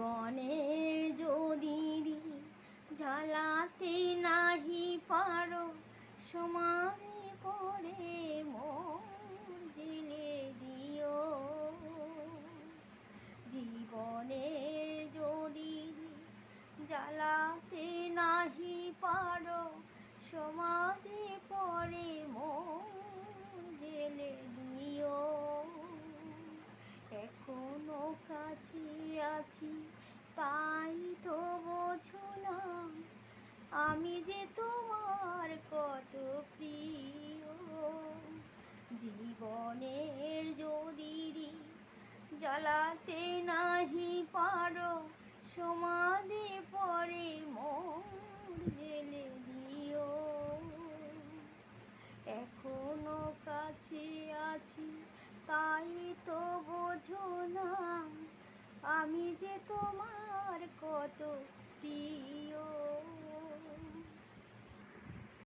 জীবনের যদি জ্বালাতে নাহি পারো, সমাধি পড়ে মোর জেলে দিও। জীবনের যদি জ্বালাতে নাহি পারো, সমাধি পড়ে মোর জেলে দিও। এখনো কাছে আছি তাই তো বোঝো না, আমি যে তোমার কত প্রিয়। জীবনের যদি জ্বালাতে নাহি পারো, সমাধি পড়ে মোর জেলে দিও। এখনো কাছে আছি তাই তো বোঝো না, আমি যে তোমার কত